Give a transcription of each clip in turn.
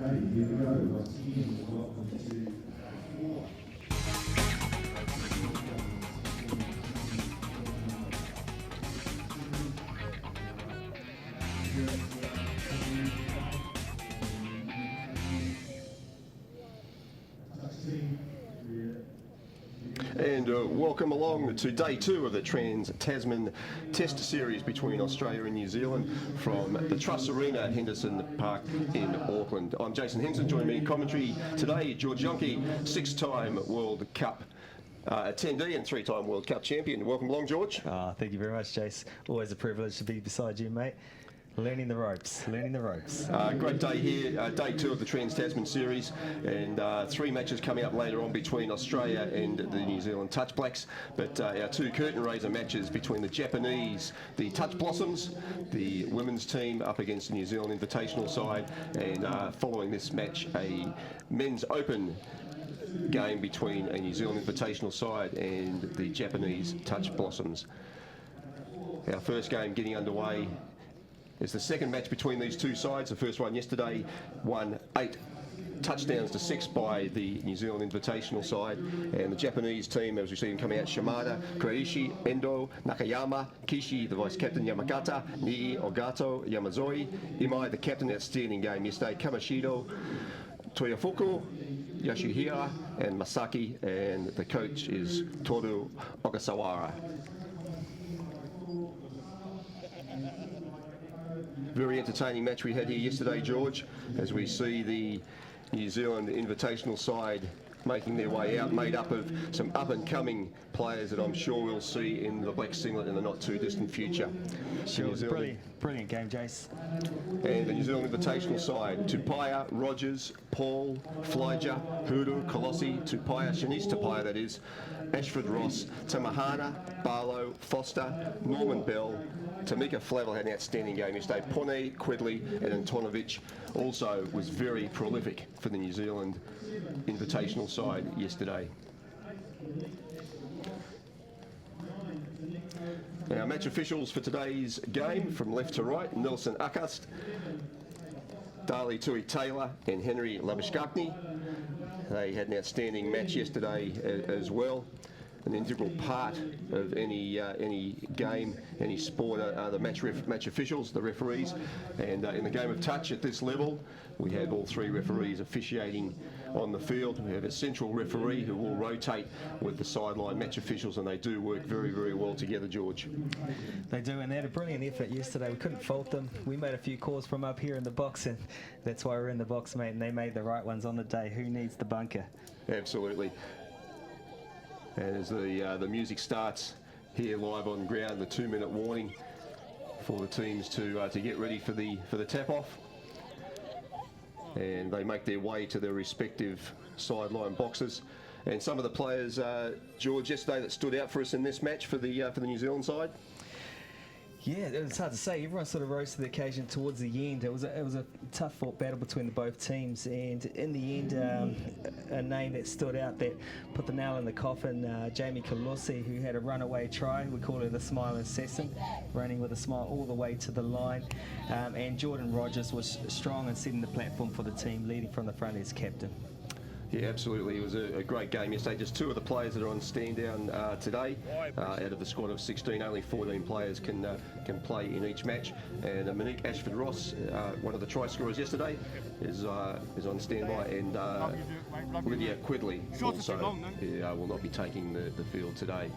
here we go. Once again, welcome to And welcome along to day 2 of the Trans-Tasman Test Series between Australia and New Zealand from the Truss Arena at Henderson Park in Auckland. I'm Jason Henson, joining me in commentary today, George Yonke, 6-time World Cup attendee and 3-time World Cup champion. Welcome along, George. Thank you very much, Jace. Always a privilege to be beside you, mate. Learning the ropes. Great day here, day 2 of the Trans-Tasman Series, and 3 matches coming up later on between Australia and the New Zealand Touch Blacks. But our 2 curtain raiser matches between the Japanese, the Touch Blossoms, the women's team up against the New Zealand Invitational side, and following this match, a men's open game between a New Zealand Invitational side and the Japanese Touch Blossoms. Our first game getting underway. It's the second match between these 2 sides. The first one yesterday won 8 touchdowns to 6 by the New Zealand Invitational side, and the Japanese team, as we see them coming out, Shimada, Kuraishi, Endo, Nakayama, Kishi, the vice captain, Yamakata, Nii, Ogato, Yamazoi, Imai, the captain. Outstanding game yesterday. Kamashido, Toyofuku, Yasuhira, and Masaki, and the coach is Toru Ogasawara. Very entertaining match we had here yesterday, George, as we see the New Zealand Invitational side making their way out, made up of some up-and-coming players that I'm sure we'll see in the black singlet in the not-too-distant future. Sure, it was a brilliant game, Jace. And the New Zealand Invitational side, Tupaia, Rogers, Paul, Flyger, Huru, Colossi, Tupaia, Shanice Tupaia that is, Ashford Ross, Tamahana, Barlow, Foster, Norman Bell, Tamika Flavel had an outstanding game yesterday. Pone, Quedley and Antonovich also was very prolific for the New Zealand Invitational side yesterday. Our match officials for today's game, from left to right, Nelson Akast, Dali Tui Taylor and Henry Labishkakni. They had an outstanding match yesterday as well. An integral part of any game, any sport are the match officials, the referees. And in the game of touch at this level, we have all 3 referees officiating on the field. We have a central referee who will rotate with the sideline match officials, and they do work very, very well together, George. They do, and they had a brilliant effort yesterday. We couldn't fault them. We made a few calls from up here in the box, and that's why we're in the box, mate, and they made the right ones on the day. Who needs the bunker? Absolutely. And as the music starts here live on ground, the 2-minute warning for the teams to get ready for the tap-off. And they make their way to their respective sideline boxes. And some of the players, George, yesterday that stood out for us in this match for the New Zealand side. Yeah, it's hard to say. Everyone sort of rose to the occasion towards the end. It was a tough fought battle between both teams, and in the end, a name that stood out that put the nail in the coffin, Jamie Colossi, who had a runaway try. We call her the Smile Assassin, running with a smile all the way to the line. And Jordan Rogers was strong and setting the platform for the team, leading from the front as captain. Yeah, absolutely. It was a great game yesterday. Just 2 of the players that are on stand down today. Out of the squad of 16, only 14 players can play in each match. And Monique Ashford Ross, one of the try scorers yesterday, is on standby. And Lydia Quedley also will not be taking the field today.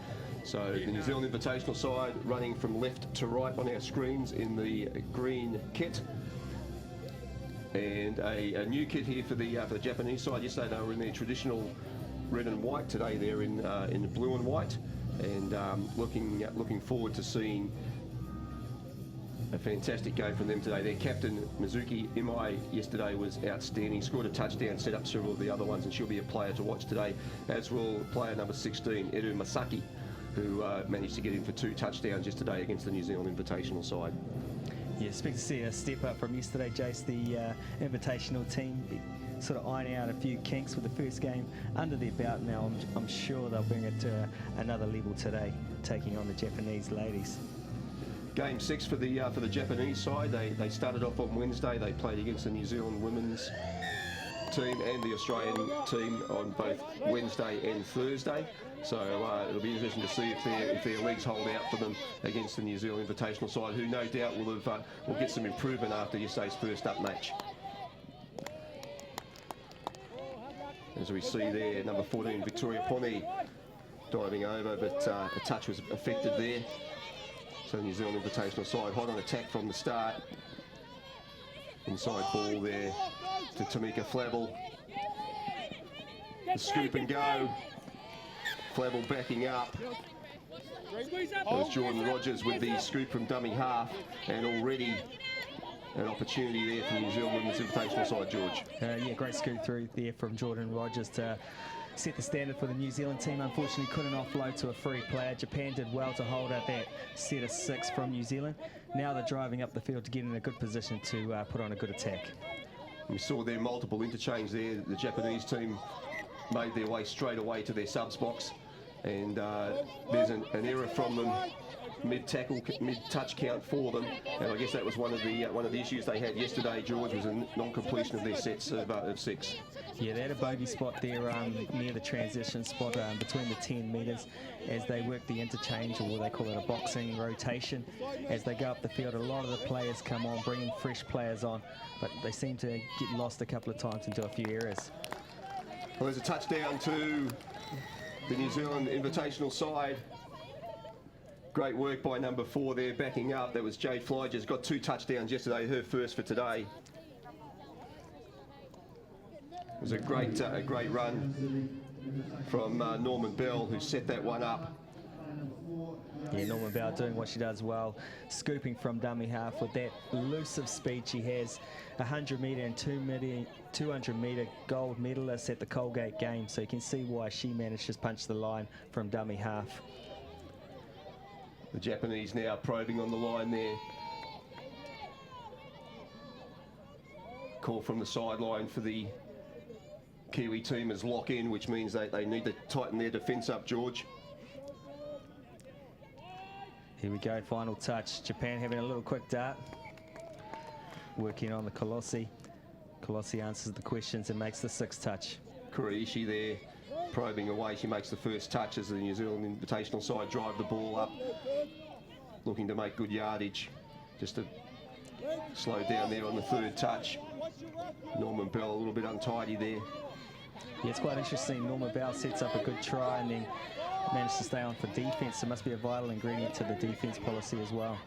So the New Zealand Invitational side running from left to right on our screens in the green kit. And a new kit here for the Japanese side. Yesterday they were in their traditional red and white. Today they're in blue and white. And looking forward to seeing a fantastic game from them today. Their captain Mizuki Imai yesterday was outstanding. Scored a touchdown, set up several of the other ones, and she'll be a player to watch today. As will player number 16, Eru Masaki, who managed to get in for 2 touchdowns yesterday against the New Zealand Invitational side. Yeah, expect to see a step up from yesterday, Jace. The Invitational team sort of ironing out a few kinks with the first game under their belt now. I'm sure they'll bring it to another level today, taking on the Japanese ladies. Game 6 for the Japanese side. They started off on Wednesday. They played against the New Zealand women's team and the Australian team on both Wednesday and Thursday. So it'll be interesting to see if their legs hold out for them against the New Zealand Invitational side, who no doubt will get some improvement after yesterday's first up match. As we see there, number 14, Victoria Poni, diving over, but a touch was affected there. So the New Zealand Invitational side hot on attack from the start. Inside ball there to Tamika Flavel. The scoop and go. Flavel backing up. That was Jordan Rogers with the scoop from dummy half, and already an opportunity there for New Zealand Women's Invitational side, George. Yeah, great scoop through there from Jordan Rogers to set the standard for the New Zealand team. Unfortunately couldn't offload to a free player. Japan did well to hold out that set of 6 from New Zealand. Now they're driving up the field to get in a good position to put on a good attack. We saw their multiple interchange there. The Japanese team made their way straight away to their subs box, and there's an error from them, mid-tackle, mid-touch count for them, and I guess that was one of the issues they had yesterday, George, was a non-completion of their sets of 6. Yeah, they had a bogey spot there near the transition spot between the 10 metres as they work the interchange, or they call it a boxing rotation. As they go up the field, a lot of the players come on, bringing fresh players on, but they seem to get lost a couple of times and do a few errors. Well, there's a touchdown to the New Zealand Invitational side. Great work by number 4 there, backing up. That was Jade Flyger's got 2 touchdowns yesterday, her first for today. It was a great run from Norman Bell, who set that one up. Yeah, Norman Bell doing what she does well, scooping from dummy half with that elusive speed she has. 100 metre and 200 metre gold medalist at the Colgate Games, so you can see why she managed to punch the line from dummy half. The Japanese now probing on the line there. Call from the sideline for the Kiwi team as lock in, which means they need to tighten their defence up, George. Here we go, final touch. Japan having a little quick dart. Working on the Colossi. Colossi answers the questions and makes the 6th touch. Kuraishi there, probing away. She makes the first touch as the New Zealand Invitational side drive the ball up. Looking to make good yardage. Just to slow down there on the 3rd touch. Norman Bell a little bit untidy there. Yeah, it's quite interesting. Norman Bell sets up a good try and then managed to stay on for defence. It must be a vital ingredient to the defence policy as well.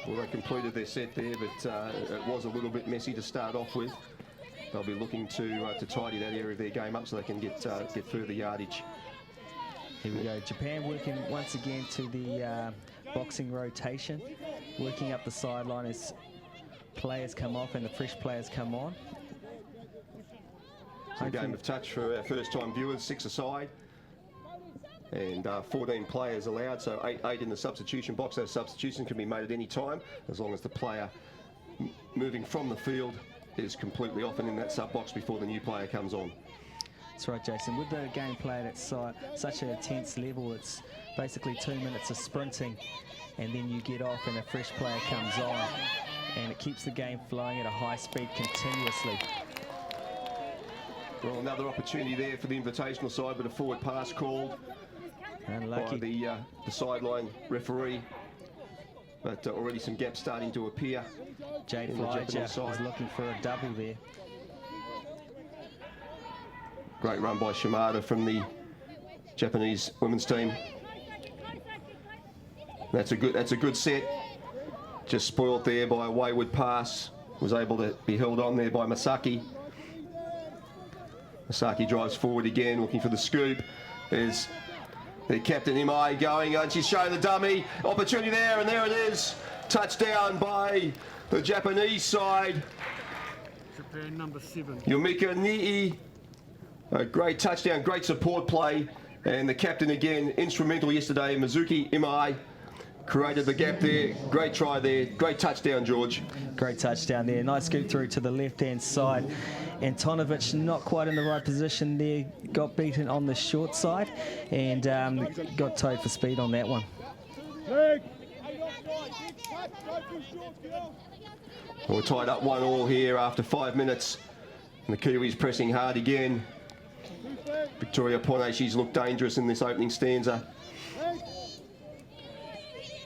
Well, they completed their set there, but it was a little bit messy to start off with. They'll be looking to tidy that area of their game up so they can get further yardage. Here we go. Japan working once again to the boxing rotation, working up the sideline as players come off and the fresh players come on. It's a game of touch for our first-time viewers, 6 aside, and 14 players allowed, so 8 in the substitution box. Those substitutions can be made at any time, as long as the player moving from the field is completely off and in that sub-box before the new player comes on. That's right, Jason. With the game played at such an intense level, it's basically 2 minutes of sprinting, and then you get off and a fresh player comes on, and it keeps the game flowing at a high speed continuously. Well, another opportunity there for the Invitational side, but a forward pass called by the sideline referee. But already some gaps starting to appear. Jade Flyger is looking for a double there. Great run by Shimada from the Japanese women's team. That's a good set. Just spoilt there by a wayward pass. Was able to be held on there by Masaki. Masaki drives forward again, looking for the scoop. There's the captain Imai going, and she's showing the dummy. Opportunity there, and there it is. Touchdown by the Japanese side. Japan number 7. Yumika Nii. A great touchdown, great support play. And the captain again, instrumental yesterday, Mizuki Imai. Created the gap there. Great try there. Great touchdown, George. Great touchdown there. Nice scoop through to the left-hand side. Antonovic not quite in the right position there. Got beaten on the short side and got towed for speed on that one. We're tied up 1-1 here after 5 minutes. And the Kiwis pressing hard again. Victoria Pone, she's looked dangerous in this opening stanza.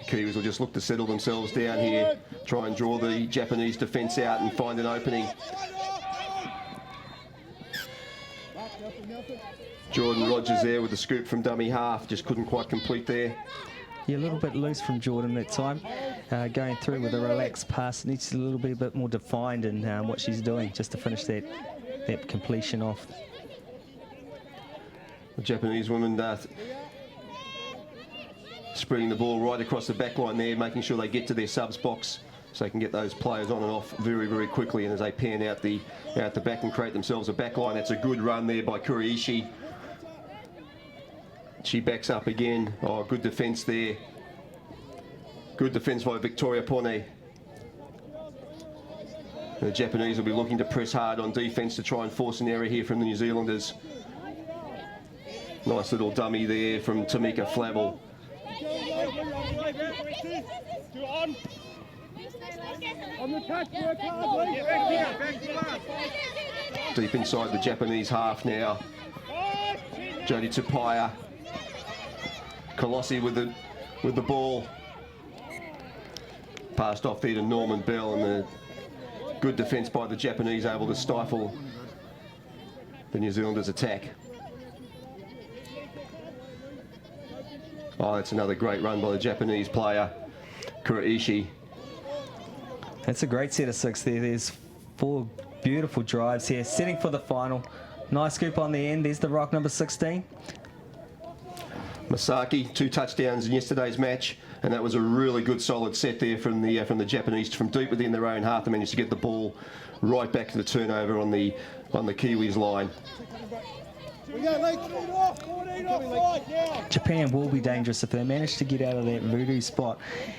Kiwis will just look to settle themselves down here, try and draw the Japanese defence out and find an opening. Jordan Rogers there with the scoop from dummy half, just couldn't quite complete there. Yeah, a little bit loose from Jordan that time. Going through with a relaxed pass, needs a little bit a bit more defined in what she's doing just to finish that completion off. The Japanese women spreading the ball right across the back line there, making sure they get to their subs box so they can get those players on and off very, very quickly. And as they pan out the back and create themselves a back line, that's a good run there by Kuriishi. She backs up again. Oh, good defence there. Good defence by Victoria Pone. The Japanese will be looking to press hard on defence to try and force an error here from the New Zealanders. Nice little dummy there from Tamika Flavel. Deep inside the Japanese half now. Jodie Tupaia. Colossi with the ball. Passed off there to Norman Bell, and the good defence by the Japanese able to stifle the New Zealanders' attack. Oh, that's another great run by the Japanese player, Kuriishi. That's a great set of 6 there. There's 4 beautiful drives here, setting for the final. Nice scoop on the end. There's the rock number 16. Masaki, 2 touchdowns in yesterday's match, and that was a really good solid set there from the Japanese from deep within their own half. They managed to get the ball right back to the turnover on the Kiwis line. Japan will be dangerous if they manage to get out of that voodoo spot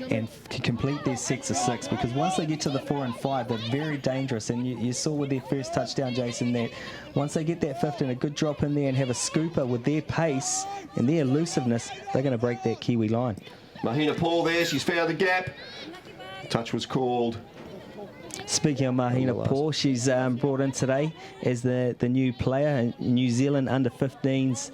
and complete their sets of 6, because once they get to the 4 and 5, they're very dangerous. And you saw with their first touchdown, Jason, that once they get that 5th and a good drop in there and have a scooper with their pace and their elusiveness, they're going to break that Kiwi line. Mahina Paul there, she's found the gap. Touch was called. Speaking of Mahina Paul, she's brought in today as the new player, New Zealand under-15s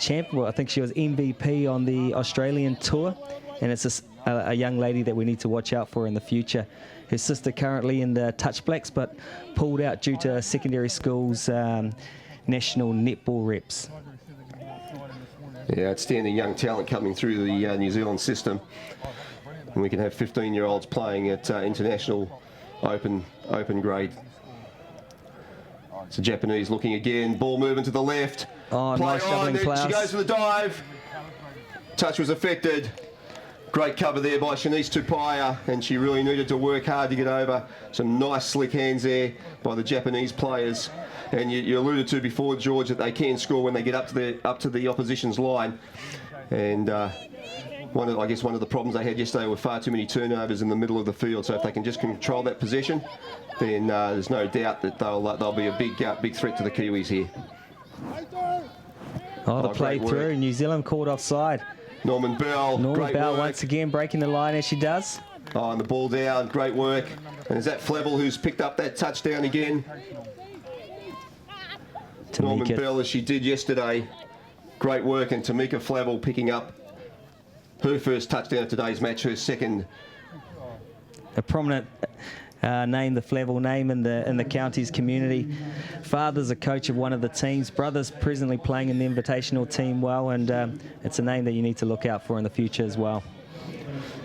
champ. Well, I think she was MVP on the Australian tour, and it's a young lady that we need to watch out for in the future. Her sister currently in the Touch Blacks, but pulled out due to secondary school's national netball reps. Yeah, outstanding young talent coming through the New Zealand system. And we can have 15-year-olds playing at international open grade. So Japanese looking again, ball moving to the left. Oh, play nice on, shoveling she goes for the dive. Touch was affected. Great cover there by Shanice Tupaia, and she really needed to work hard to get over. Some nice slick hands there by the Japanese players. And you alluded to before, George, that they can score when they get up to the opposition's line. And one of the problems they had yesterday were far too many turnovers in the middle of the field. So if they can just control that possession, then there's no doubt that they'll be a big threat to the Kiwis here. Oh, the play through. New Zealand called offside. Norman Bell, Norman Bell work. once again breaking the line as she does. Oh, and the ball down, great work. And is that Flavel who's picked up that touchdown again? Norman Bell, as she did yesterday. Great work, and Tamika Flavel picking up her first touchdown of today's match, her second. A prominent name, the Flavel name in the county's community. Father's a coach of one of the teams. Brother's presently playing in the Invitational team well, and it's a name that you need to look out for in the future as well.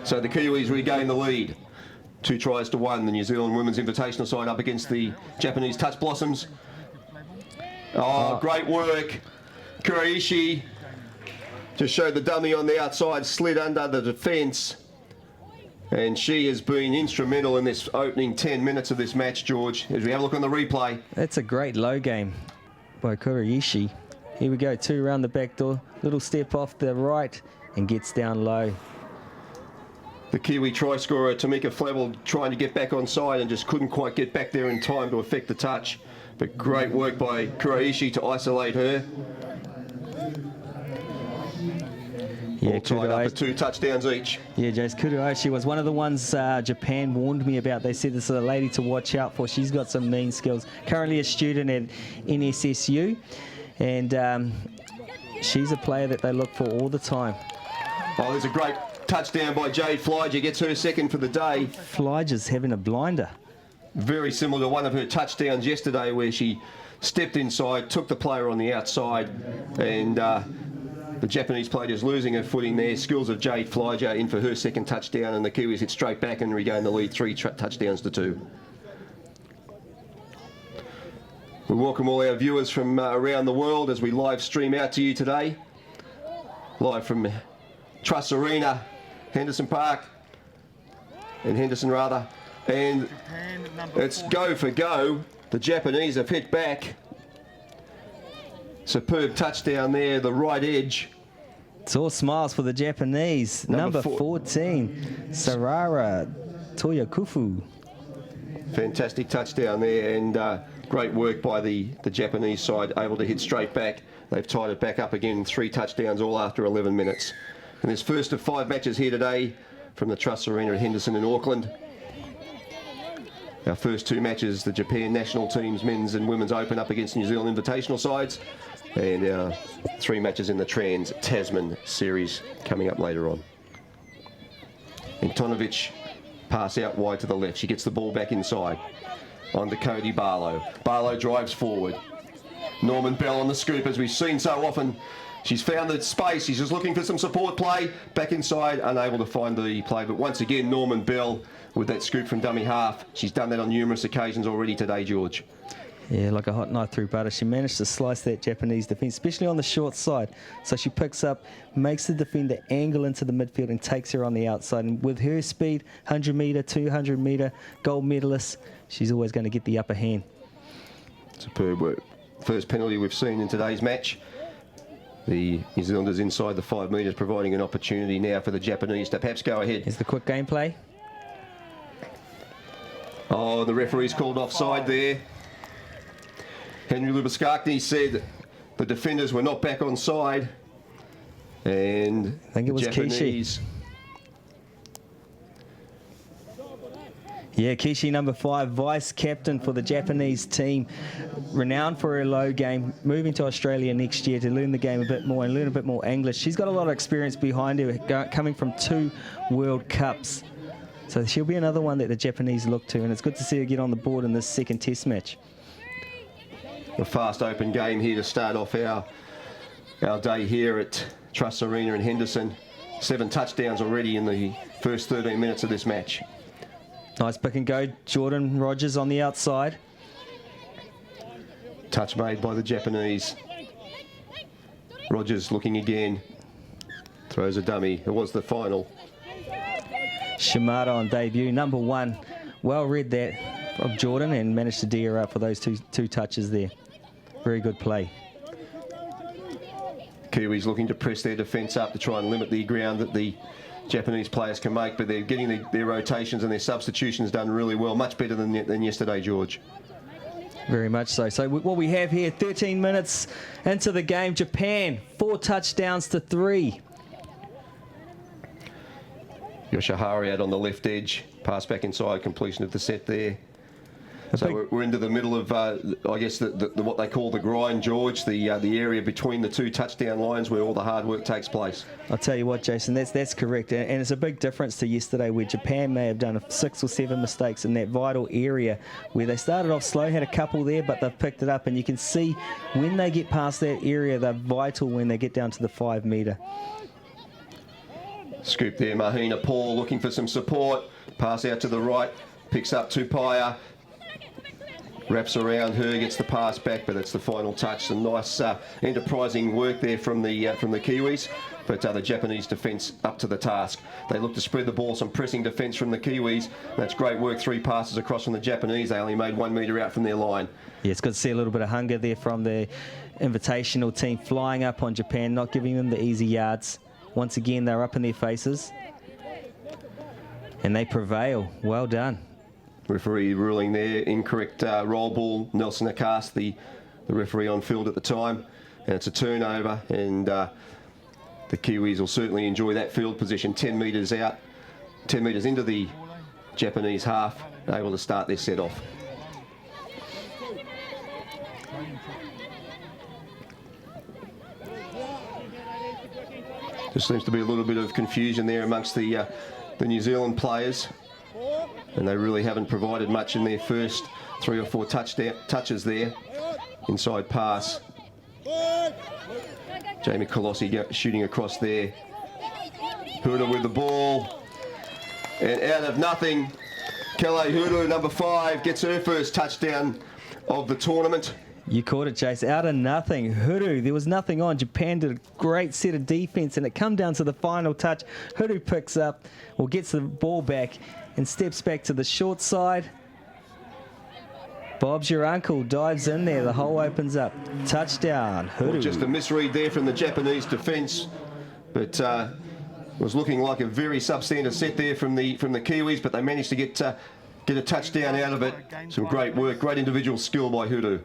So the Kiwis regain the lead. 2-1, the New Zealand Women's Invitational side up against the Japanese Touch Blossoms. Oh, great work. Kuriishi just showed the dummy on the outside, slid under the defence. And she has been instrumental in this opening 10 minutes of this match, George, as we have a look on the replay. That's a great low game by Kuriishi. Here we go, 2 around the back door. Little step off the right and gets down low. The Kiwi try scorer, Tamika Flavel, trying to get back on side and just couldn't quite get back there in time to affect the touch. But great work by Kuriishi to isolate her. Yeah, all tied up at 2 touchdowns each. Yeah, Jace Kuruoshi was one of the ones Japan warned me about. They said this is a lady to watch out for. She's got some mean skills. Currently a student at NSSU, and she's a player that they look for all the time. Oh, there's a great touchdown by Jade Flyger. Gets her second for the day. Flyger's having a blinder. Very similar to one of her touchdowns yesterday where she stepped inside, took the player on the outside, and the Japanese player is losing her footing there. Skills of Jade Flyger in for her second touchdown, and the Kiwis hit straight back and regain the lead 3 touchdowns to 2. We welcome all our viewers from around the world as we live stream out to you today. Live from Truss Arena, Henderson Park, and and it's go for go. The Japanese have hit back. Superb touchdown there, the right edge. It's all smiles for the Japanese. Number 14, Sarara Toyakufu. Fantastic touchdown there, and great work by the Japanese side, able to hit straight back. They've tied it back up again, 3 touchdowns all after 11 minutes. And this first of 5 matches here today from the Truss Arena at Henderson in Auckland. Our first 2 matches, the Japan national teams, men's and women's open up against New Zealand Invitational sides. And our 3 matches in the Trans-Tasman series coming up later on. And Tonovic pass out wide to the left. She gets the ball back inside. On to Cody Barlow. Barlow drives forward. Norman Bell on the scoop, as we've seen so often. She's found the space. She's just looking for some support play. Back inside, unable to find the play. But once again, Norman Bell with that scoop from dummy half. She's done that on numerous occasions already today, George. Yeah, like a hot knife through butter. She managed to slice that Japanese defence, especially on the short side. So she picks up, makes the defender angle into the midfield and takes her on the outside. And with her speed, 100 metre, 200 metre, gold medalist, she's always going to get the upper hand. Superb work. First penalty we've seen in today's match. The New Zealanders inside the 5 metres, providing an opportunity now for the Japanese to perhaps go ahead. Here's the quick gameplay. Oh, the referee's called offside there. Henry Lubiskakny said the defenders were not back on side. And I think it was Japanese. Kishi. Yeah, Kishi, number 5, vice captain for the Japanese team, renowned for her low game, moving to Australia next year to learn the game a bit more and learn a bit more English. She's got a lot of experience behind her, coming from 2 World Cups. So she'll be another one that the Japanese look to, and it's good to see her get on the board in this second test match. A fast open game here to start off our day here at Truss Arena in Henderson. 7 touchdowns already in the first 13 minutes of this match. Nice pick and go. Jordan Rogers on the outside. Touch made by the Japanese. Rogers looking again. Throws a dummy. It was the final. Shimada on debut. Number 1. Well read that of Jordan and managed to D her up for those two touches there. Very good play. Kiwis looking to press their defence up to try and limit the ground that the Japanese players can make, but they're getting their rotations and their substitutions done really well, much better than yesterday, George. Very much so. So what we have here, 13 minutes into the game, Japan, 4 touchdowns to 3. Yoshihara out on the left edge, pass back inside, completion of the set there. So we're into the middle of, I guess, what they call the grind, George, the area between the 2 touchdown lines where all the hard work takes place. I'll tell you what, Jason, that's correct. And it's a big difference to yesterday where Japan may have done 6 or 7 mistakes in that vital area where they started off slow, had a couple there, but they've picked it up. And you can see when they get past that area, they're vital when they get down to the 5 metre. Scoop there, Mahina Paul looking for some support. Pass out to the right, picks up Tupaya. Wraps around her, gets the pass back, but that's the final touch. Some nice enterprising work there from the Kiwis, but the Japanese defence up to the task. They look to spread the ball, some pressing defence from the Kiwis. That's great work, 3 passes across from the Japanese. They only made 1 metre out from their line. Yeah, it's good to see a little bit of hunger there from the Invitational team, flying up on Japan, not giving them the easy yards. Once again, they're up in their faces, and they prevail. Well done. Referee ruling there, incorrect roll ball. Nelson Akast, the referee on field at the time, and it's a turnover. And the Kiwis will certainly enjoy that field position. 10 metres out, 10 metres into the Japanese half, able to start their set off. Just seems to be a little bit of confusion there amongst the New Zealand players, and they really haven't provided much in their first 3 or 4 touches there. Inside pass. Jamie Colossi shooting across there. Huru with the ball. And out of nothing, Kele Huru, number 5, gets her first touchdown of the tournament. You caught it, Jace. Out of nothing. Huru, there was nothing on. Japan did a great set of defense, and it come down to the final touch. Huru picks up, or gets the ball back, and steps back to the short side. Bob's your uncle, dives in there. The hole opens up. Touchdown, Huru. Well, just a misread there from the Japanese defence, but was looking like a very substandard set there from the Kiwis, but they managed to get a touchdown out of it. Some great work, great individual skill by Huru.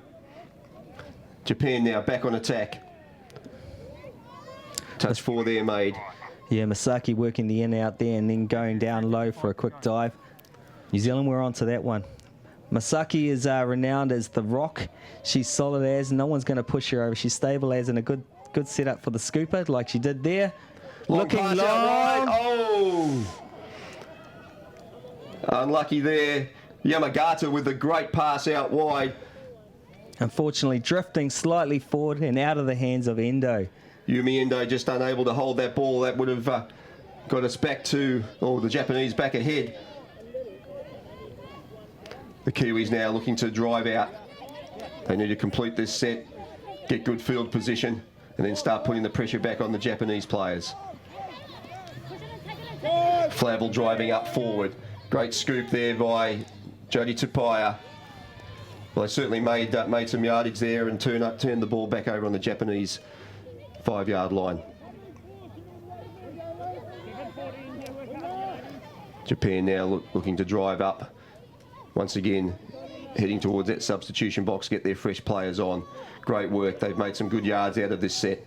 Japan now back on attack. Touch 4 there made. Yeah, Masaki working the in out there and then going down low for a quick dive. New Zealand were onto that one. Masaki is renowned as the rock. She's solid as, no one's going to push her over. She's stable as, and a good setup for the scooper like she did there. Looking long. Oh! Unlucky there. Yamagata with the great pass out wide. Unfortunately, drifting slightly forward and out of the hands of Endo. Yumi Endo just unable to hold that ball. That would have got us back to, or the Japanese back ahead. The Kiwis now looking to drive out. They need to complete this set, get good field position, and then start putting the pressure back on the Japanese players. Flavel driving up forward. Great scoop there by Jody Tupaia. Well, they certainly made some yardage there and turned the ball back over on the Japanese 5-yard line. Japan now looking to drive up. Once again, heading towards that substitution box, get their fresh players on. Great work. They've made some good yards out of this set.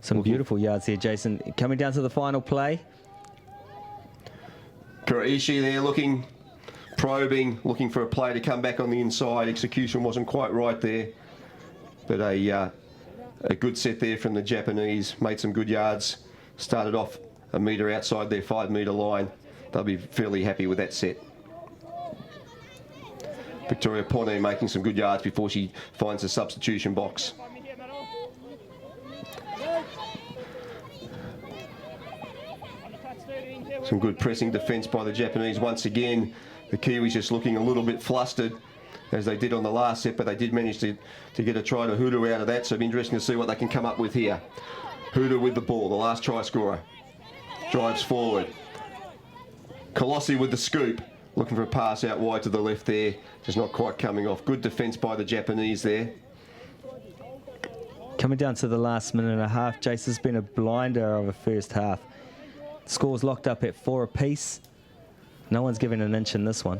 Some beautiful yards there, Jason. Coming down to the final play. Kuraishi there looking, probing, looking for a play to come back on the inside. Execution wasn't quite right there. But a good set there from the Japanese. Made some good yards. Started off a metre outside their 5-metre line. They'll be fairly happy with that set. Victoria Pone making some good yards before she finds the substitution box. Some good pressing defence by the Japanese. Once again, the Kiwis just looking a little bit flustered, as they did on the last set, but they did manage to get a try to Huru out of that, so it'll be interesting to see what they can come up with here. Huru with the ball, the last try scorer. Drives forward. Colossi with the scoop. Looking for a pass out wide to the left there. Just not quite coming off. Good defence by the Japanese there. Coming down to the last minute and a half, Jace, has been a blinder of a first half. Scores locked up at 4 apiece. No one's given an inch in this one.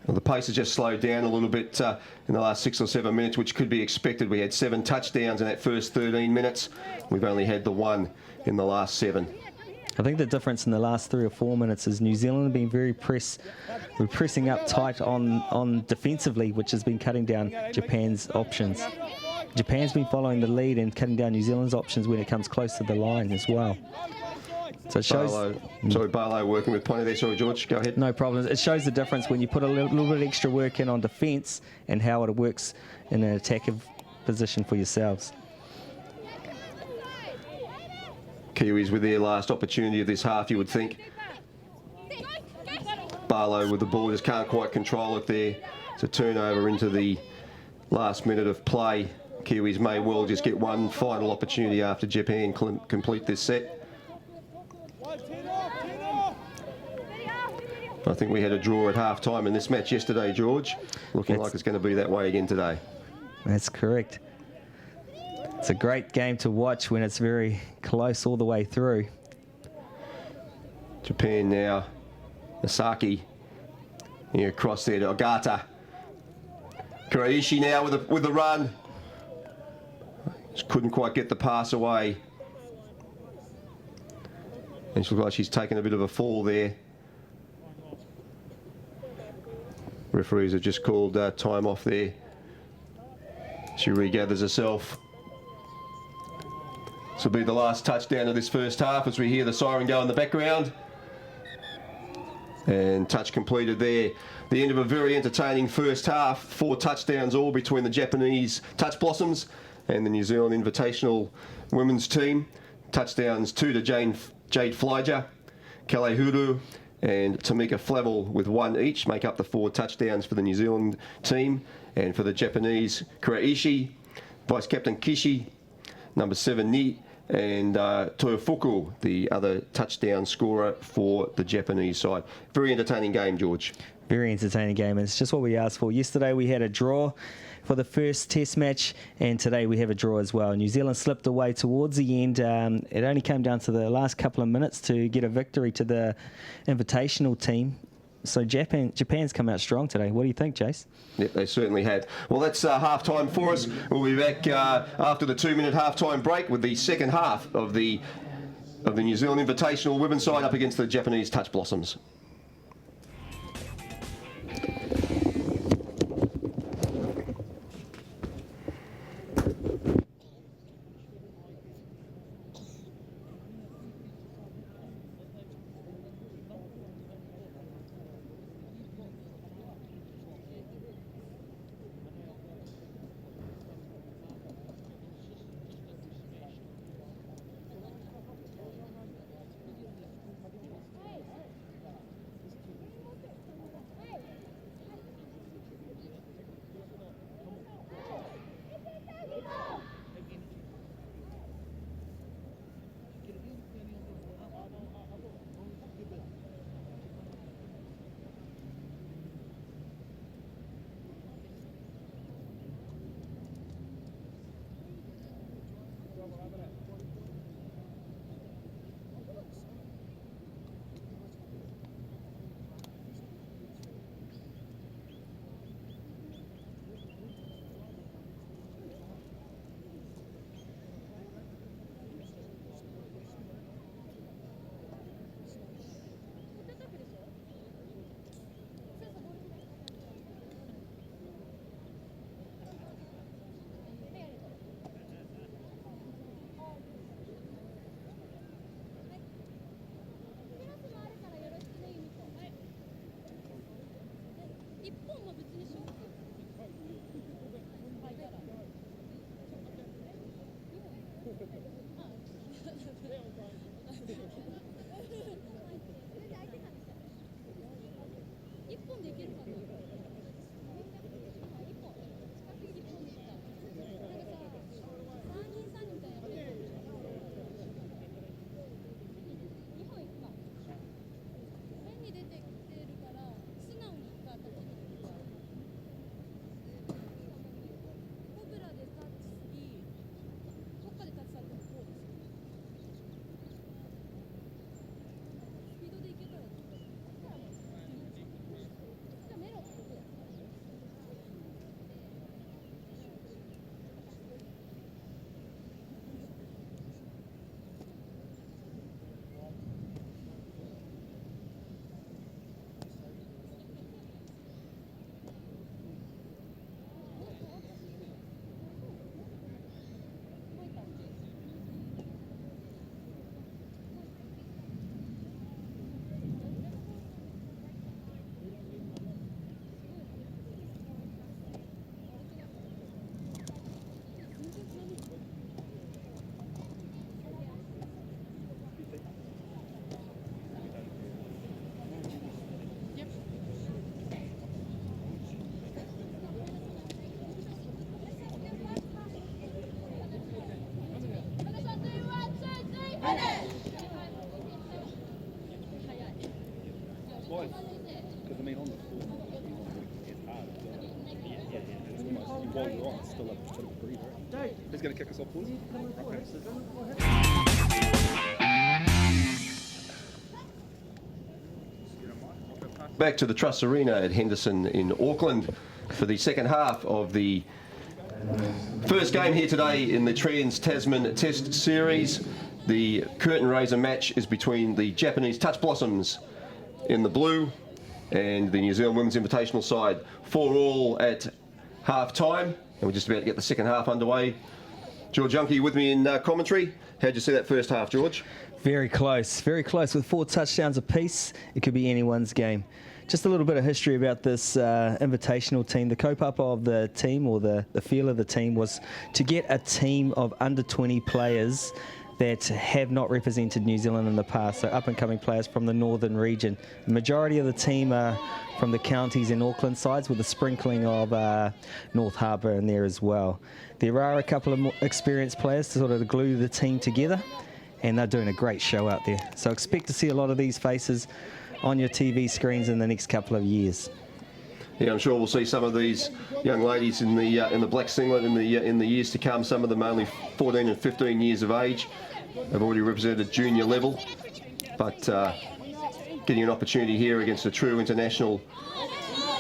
Well, the pace has just slowed down a little bit in the last 6 or 7 minutes, which could be expected. We had 7 touchdowns in that first 13 minutes. We've only had the 1 in the last 7. I think the difference in the last 3 or 4 minutes is New Zealand have been very we're pressing up tight on defensively, which has been cutting down Japan's options. Japan's been following the lead and cutting down New Zealand's options when it comes close to the line as well. So it shows... Barlow working with Pony there. Sorry, George, go ahead. No problems. It shows the difference when you put a little bit extra work in on defence and how it works in an attacking position for yourselves. Kiwis with their last opportunity of this half, you would think. Barlow with the ball, just can't quite control it there. It's a turnover into the last minute of play. Kiwis may well just get one final opportunity after Japan complete this set. I think we had a draw at half-time in this match yesterday, George. Looking like it's going to be that way again today. That's correct. It's a great game to watch when it's very close all the way through. Japan now. Masaki. Here across there to Ogata. Kuraishi now with the run. Just couldn't quite get the pass away. And she looks like she's taken a bit of a fall there. Referees have just called time off there. She regathers herself. This will be the last touchdown of this first half as we hear the siren go in the background. And touch completed there. The end of a very entertaining first half. 4 touchdowns all between the Japanese Touch Blossoms and the New Zealand Invitational women's team. Touchdowns 2 to Jade Flyger, Kelly Huru and Tamika Flavel with 1 each make up the 4 touchdowns for the New Zealand team. And for the Japanese, Kuraishi, Vice Captain Kishi, number 7 Ni, and Toyofuku, the other touchdown scorer for the Japanese side. Very entertaining game, George. Very entertaining game. It's just what we asked for. Yesterday we had a draw for the first test match, and today we have a draw as well. New Zealand slipped away towards the end. It only came down to the last couple of minutes to get a victory to the Invitational team. So Japan's come out strong today. What do you think, Jace? Yep, they certainly have. Well, that's half-time for us. We'll be back after the 2-minute half-time break with the second half of the New Zealand Invitational women's side up against the Japanese Touch Blossoms. Because I mean, on the floor, it's hard. It's almost, while you're on, it's still a bit of a breather. Who's going to kick us off, boys? Back to the Truss Arena at Henderson in Auckland for the second half of the first game here today in the Trans-Tasman Test Series. The curtain raiser match is between the Japanese Touch Blossoms in the blue and the New Zealand Women's Invitational side. 4-4 at half time, and we're just about to get the second half underway. George Junkie with me in commentary. How'd you see that first half, George? Very close with 4 touchdowns apiece. It could be anyone's game. Just a little bit of history about this invitational team. The kaupapa of the team, or the feel of the team, was to get a team of under 20 players that have not represented New Zealand in the past, so up-and-coming players from the northern region. The majority of the team are from the counties and Auckland sides, with a sprinkling of North Harbour in there as well. There are a couple of more experienced players to sort of glue the team together, and they're doing a great show out there. So expect to see a lot of these faces on your TV screens in the next couple of years. Yeah, I'm sure we'll see some of these young ladies in the black singlet in the years to come. Some of them only 14 and 15 years of age. They've already represented junior level, but getting an opportunity here against a true international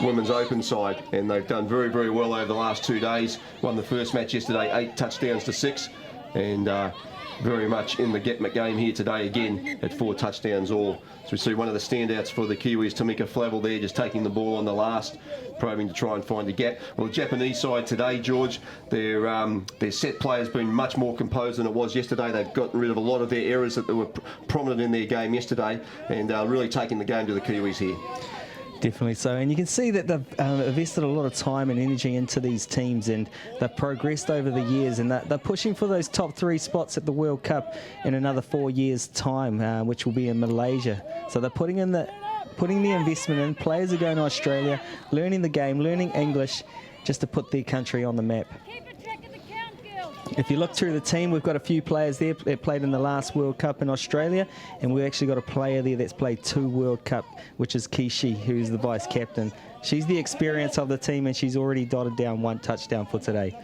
women's open side, and they've done very, very well over the last 2 days. Won the first match yesterday, 8 touchdowns to 6, and very much in the game here today again at 4 touchdowns all. So we see one of the standouts for the Kiwis, Tamika Flavel there, just taking the ball on the last, probing to try and find a gap. Well, the Japanese side today, George, their set play has been much more composed than it was yesterday. They've gotten rid of a lot of their errors that were prominent in their game yesterday, and really taking the game to the Kiwis here. Definitely so, and you can see that they've invested a lot of time and energy into these teams, and they've progressed over the years, and they're pushing for those top 3 spots at the World Cup in another 4 years' time, which will be in Malaysia. So they're putting the investment in. Players are going to Australia, learning the game, learning English, just to put their country on the map. If you look through the team, we've got a few players there that played in the last World Cup in Australia, and we've actually got a player there that's played 2 World Cup, which is Kishi, who's the vice captain. She's the experience of the team, and she's already dotted down 1 touchdown for today.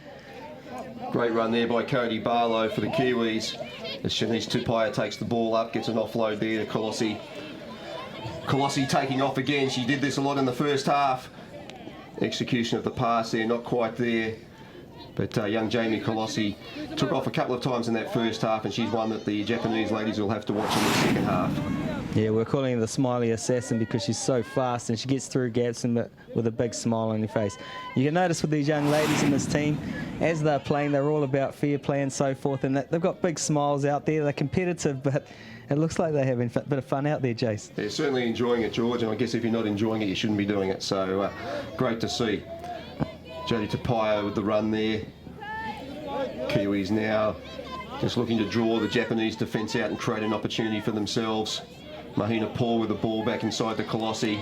Great run there by Cody Barlow for the Kiwis. As Shanice Tupaia takes the ball up, gets an offload there to Colossi. Colossi taking off again. She did this a lot in the first half. Execution of the pass there, not quite there. But young Jamie Colossi took off a couple of times in that first half, and she's one that the Japanese ladies will have to watch in the second half. Yeah, we're calling her the smiley assassin because she's so fast and she gets through gaps with a big smile on her face. You can notice with these young ladies in this team, as they're playing, they're all about fair play and so forth, and they've got big smiles out there. They're competitive, but it looks like they're having a bit of fun out there, Jace. They're certainly enjoying it, George, and I guess if you're not enjoying it, you shouldn't be doing it. So great to see. Jodie Tupaia with the run there. Kiwis now just looking to draw the Japanese defence out and create an opportunity for themselves. Mahina Paul with the ball back inside the Colossi.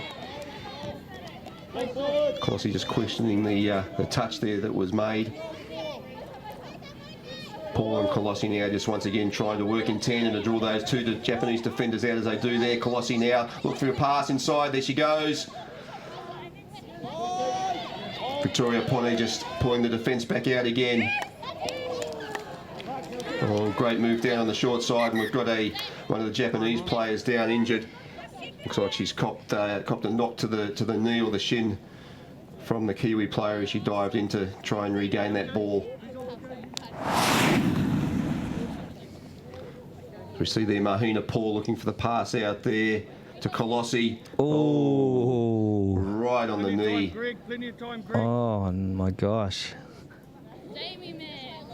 Colossi just questioning the touch there that was made. Paul and Colossi now just once again trying to work in tandem to draw those 2 Japanese defenders out as they do there. Colossi now look for a pass inside. There she goes. Victoria Pone just pulling the defence back out again. Oh, great move down on the short side, and we've got one of the Japanese players down injured. Looks like she's copped a knock to the knee or the shin from the Kiwi player as she dived in to try and regain that ball. We see there Mahina Paul looking for the pass out there to Colossi. Oh, right on the knee. Oh my gosh.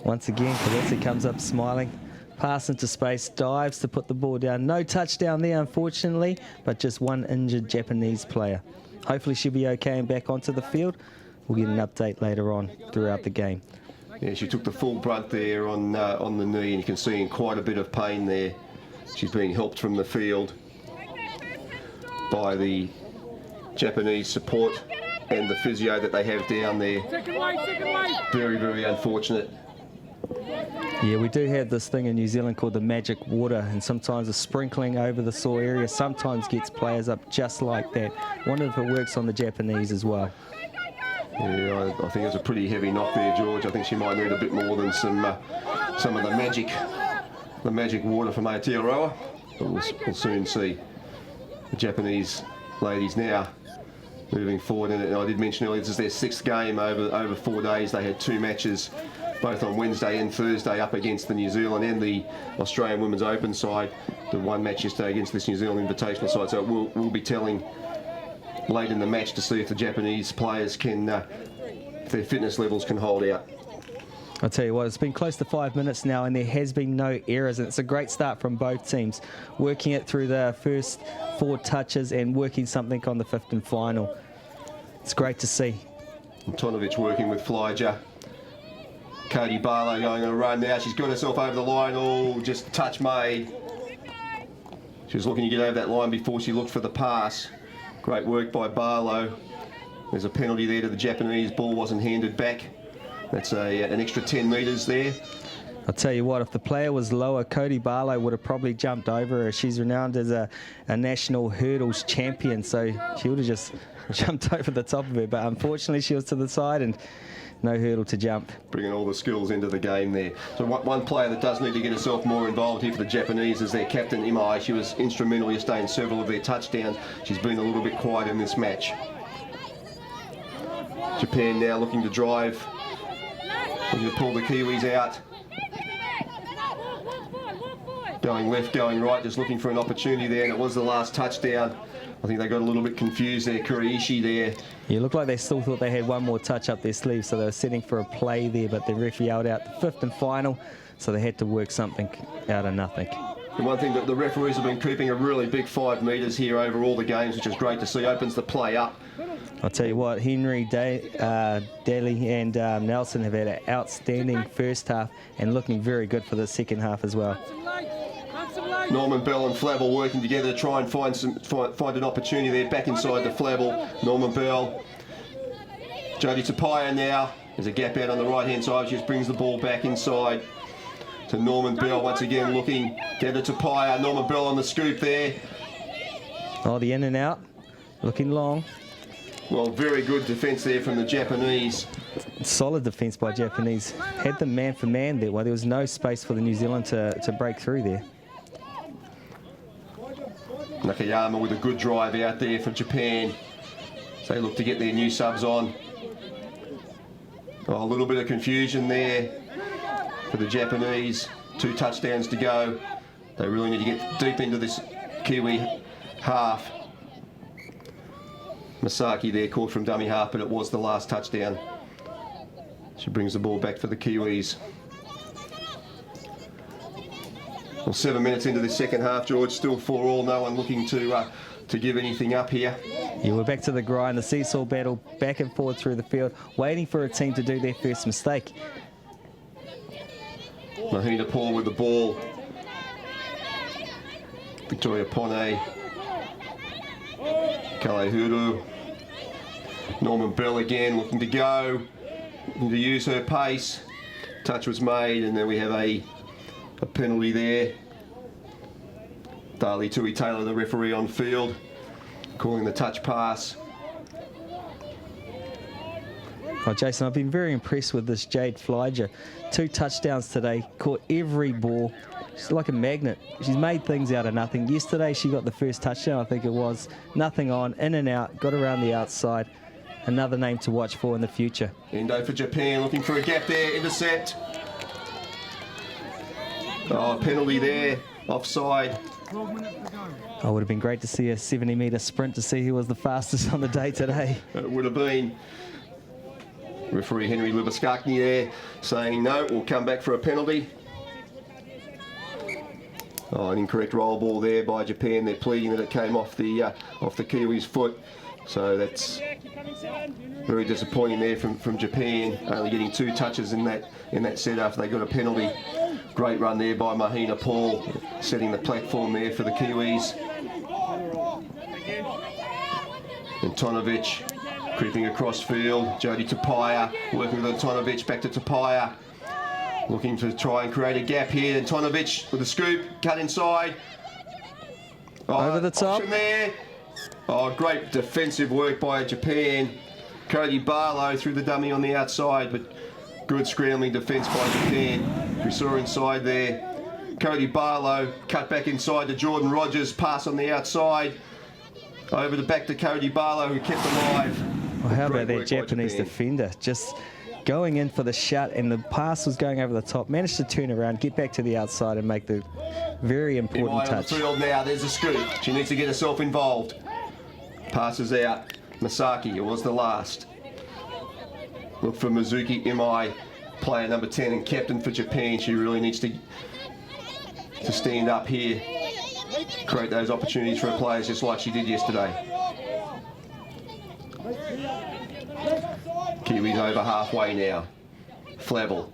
Once again, Colossi comes up smiling, pass into space, dives to put the ball down. No touchdown there, unfortunately, but just 1 injured Japanese player. Hopefully she'll be okay and back onto the field. We'll get an update later on throughout the game. Yeah, she took the full brunt there on the knee, and you can see in quite a bit of pain there. She's being helped from the field by the Japanese support and the physio that they have down there. Very, very unfortunate. Yeah, we do have this thing in New Zealand called the magic water, and sometimes a sprinkling over the sore area sometimes gets players up just like that. Wonder if it works on the Japanese as well. Yeah, I think it's a pretty heavy knock there, George. I think she might need a bit more than some of the magic water from Aotearoa. But we'll soon see. The Japanese ladies now moving forward, and I did mention earlier this is their 6th game over 4 days. They had 2 matches both on Wednesday and Thursday up against the New Zealand and the Australian Women's Open side. The one match yesterday against this New Zealand Invitational side. So we'll be telling late in the match to see if the Japanese players can, if their fitness levels can hold out. I'll tell you what, it's been close to 5 minutes now and there has been no errors, and it's a great start from both teams, working it through the first 4 touches and working something on the 5th and final. It's great to see. And Tonovic working with Flyger. Cody Barlow going on a run now. She's got herself over the line. Oh, just touch made. She was looking to get over that line before she looked for the pass. Great work by Barlow. There's a penalty there to the Japanese. Ball wasn't handed back. That's an extra 10 metres there. I'll tell you what, if the player was lower, Cody Barlow would have probably jumped over her. She's renowned as a national hurdles champion, so she would have just jumped over the top of her. But unfortunately, she was to the side and no hurdle to jump. Bringing all the skills into the game there. So one player that does need to get herself more involved here for the Japanese is their captain, Imai. She was instrumental yesterday in several of their touchdowns. She's been a little bit quiet in this match. Japan now looking to drive. Looking to pull the Kiwis out. Going left, going right, just looking for an opportunity there, and it was the last touchdown. I think they got a little bit confused there, Kuriishi there. Yeah, looked like they still thought they had one more touch up their sleeve, so they were setting for a play there, but the referee yelled out the 5th and final, so they had to work something out of nothing. And one thing that the referees have been keeping a really big 5 metres here over all the games, which is great to see, opens the play up. I'll tell you what, Henry, Daly and Nelson have had an outstanding first half and looking very good for the second half as well. Norman Bell and Flavel working together to try and find an opportunity there, back inside the Flavel. Norman Bell. Jodie Tapia now. There's a gap out on the right-hand side. She just brings the ball back inside to Norman Bell once again looking. Down to Tapia. Norman Bell on the scoop there. Oh, the in and out. Looking long. Well, very good defence there from the Japanese. Solid defence by Japanese. Had them man for man there. Well, there was no space for the New Zealand to break through there. Nakayama with a good drive out there for Japan. So they look to get their new subs on. Oh, a little bit of confusion there for the Japanese. 2 touchdowns to go. They really need to get deep into this Kiwi half. Masaki there caught from dummy half, but it was the last touchdown. She brings the ball back for the Kiwis. Well, 7 minutes into the second half, George, still 4-4. No one looking to give anything up here. Yeah, we're back to the grind, the seesaw battle, back and forward through the field, waiting for a team to do their first mistake. Mahina Paul with the ball. Victoria Pone. Kalehuru. Norman Bell again looking to go. Looking to use her pace. Touch was made, and then we have a penalty there. Darley Tui Taylor, the referee on field, calling the touch pass. Oh, Jason, I've been very impressed with this Jade Flyger. 2 touchdowns today, caught every ball. She's like a magnet. She's made things out of nothing. Yesterday she got the first touchdown, I think it was. Nothing on, in and out, got around the outside. Another name to watch for in the future. Endo for Japan, looking for a gap there, intercept. Oh, penalty there, offside. 12 minutes to go. Oh, it would have been great to see a 70-metre sprint to see who was the fastest on the day today. It would have been. Referee Henry Libaskakny there saying no, we'll come back for a penalty. Oh, an incorrect roll ball there by Japan. They're pleading that it came off the Kiwis' foot. So that's very disappointing there from Japan, only getting 2 touches in that set after they got a penalty. Great run there by Mahina Paul, setting the platform there for the Kiwis. And Tonovic creeping across field. Jodie Tapia working with Tonovic, back to Tapia. Looking to try and create a gap here. And Tonovic with a scoop, cut inside. Oh, over the top. Option there. Oh, great defensive work by Japan. Cody Barlow threw the dummy on the outside, but good scrambling defence by Japan. We saw inside there. Cody Barlow cut back inside to Jordan Rogers, pass on the outside. Over the back to Cody Barlow, who kept alive. Well, how Great about that work by Japanese Japan. defender? Just going in for the shut, and the pass was going over the top. Managed to turn around, get back to the outside, and make the very important touch. On the field now. There's a scoop. She needs to get herself involved. Passes out. Masaki, it was the last. Look for Mizuki Imai, player number 10 and captain for Japan. She really needs to stand up here, create those opportunities for her players just like she did yesterday. Kiwis over halfway now. Flavel,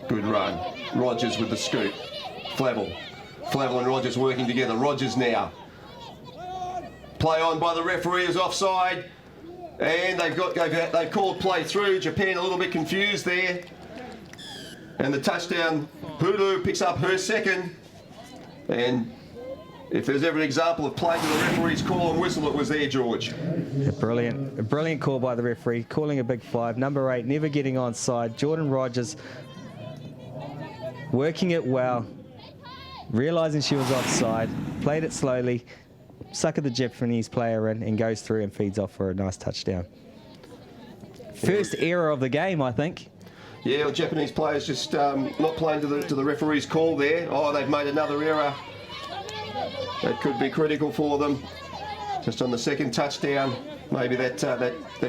good run. Rogers with the scoop. Flavel and Rogers working together. Rogers now. Play on by the referee is offside, and they've called play through. Japan a little bit confused there, and the touchdown. Huru picks up her second, and if there's ever an example of playing to the referee's call and whistle, it was there, George. A brilliant call by the referee, calling a big 5. Number 8 never getting onside. Jordan Rogers working it well, realising she was offside, played it slowly, suckered the Japanese player in, and goes through and feeds off for a nice touchdown. First error of the game, I think. Yeah, well, Japanese players just not playing to the referee's call there. Oh, they've made another error. That could be critical for them. Just on the second touchdown, maybe that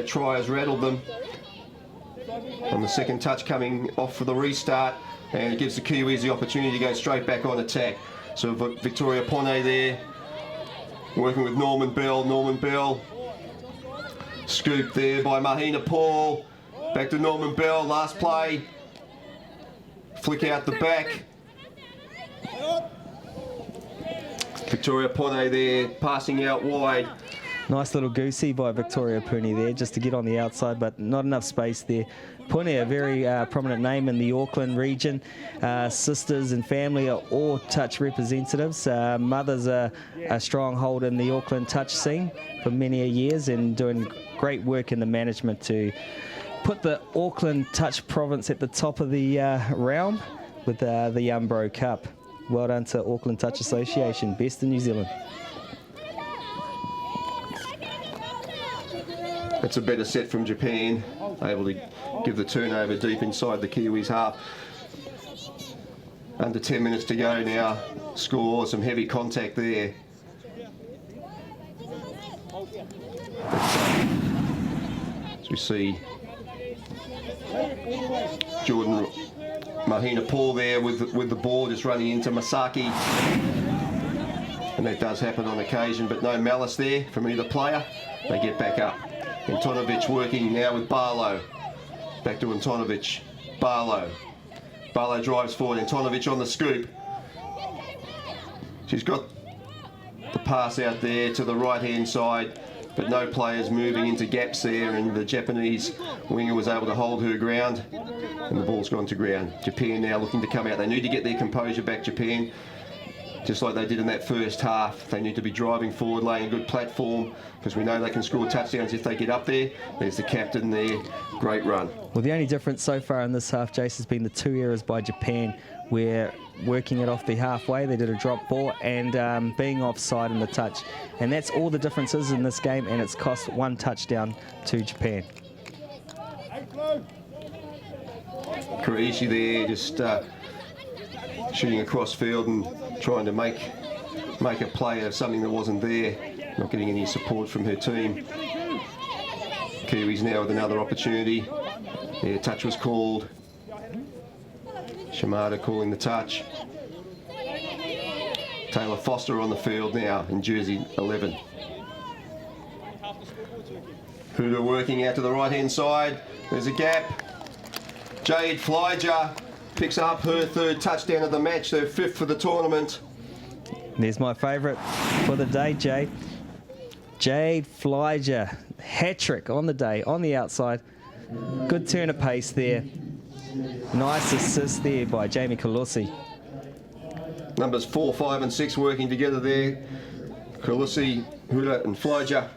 try has rattled them. On the second touch coming off for the restart, and it gives the Kiwis the opportunity to go straight back on attack. So Victoria Pone there, working with Norman Bell. Norman Bell, scoop there by Mahina Paul. Back to Norman Bell, last play. Flick out the back. Victoria Pone there, passing out wide. Nice little goosey by Victoria Puni there, just to get on the outside, but not enough space there. Puni, a very prominent name in the Auckland region. Sisters and family are all touch representatives. Mother's a stronghold in the Auckland touch scene for many years, and doing great work in the management to put the Auckland touch province at the top of the realm with the Umbro Cup. Well done to Auckland Touch Association, best in New Zealand. It's a better set from Japan, able to give the turnover deep inside the Kiwis half. Under 10 minutes to go now. Score, some heavy contact there. As we see Jordan Mahina Paul there with the ball, just running into Masaki. And that does happen on occasion, but no malice there from either player. They get back up. Antonovic working now with Barlow. Back to Antonovic. Barlow drives forward. Antonovic on the scoop. She's got the pass out there to the right-hand side, but no players moving into gaps there, and the Japanese winger was able to hold her ground, and the ball's gone to ground. Japan now looking to come out. They need to get their composure back, Japan. Just like they did in that first half. They need to be driving forward, laying a good platform, because we know they can score touchdowns if they get up there. There's the captain there. Great run. Well, the only difference so far in this half, Jace, has been the 2 errors by Japan, where working it off the halfway, they did a drop ball, and being offside in the touch. And that's all the differences in this game, and it's cost 1 touchdown to Japan. Kuraishi there, just shooting across field and trying to make a play of something that wasn't there. Not getting any support from her team. Kiwis now with another opportunity. Yeah, touch was called. Shimada calling the touch. Taylor Foster on the field now in jersey 11. Huda working out to the right-hand side. There's a gap. Jade Flyger picks up her 3rd touchdown of the match, her 5th for the tournament. There's my favourite for the day, Jade. Jade Flyger, hat-trick on the day, on the outside. Good turn of pace there. Nice assist there by Jamie Colosi. Numbers 4, 5 and 6 working together there. Colosi, Huda and Flyger.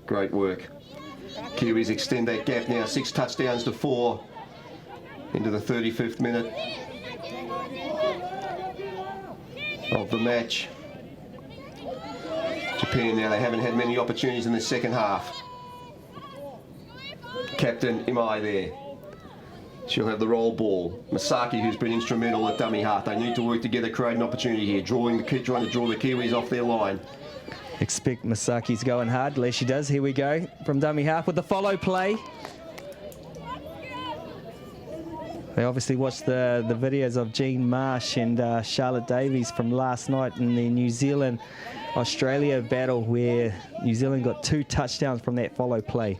Great work. Kiwis extend that gap now, 6 touchdowns to 4 into the 35th minute of the match. Japan now, they haven't had many opportunities in the second half. Captain Imai there. She'll have the roll ball. Masaki, who's been instrumental at dummy half. They need to work together, create an opportunity here, trying to draw the Kiwis off their line. Expect Masaki's going hard. Unless she does. Here we go from dummy half with the follow play. They obviously watched the videos of Jean Marsh and Charlotte Davies from last night in the New Zealand-Australia battle, where New Zealand got 2 touchdowns from that follow play.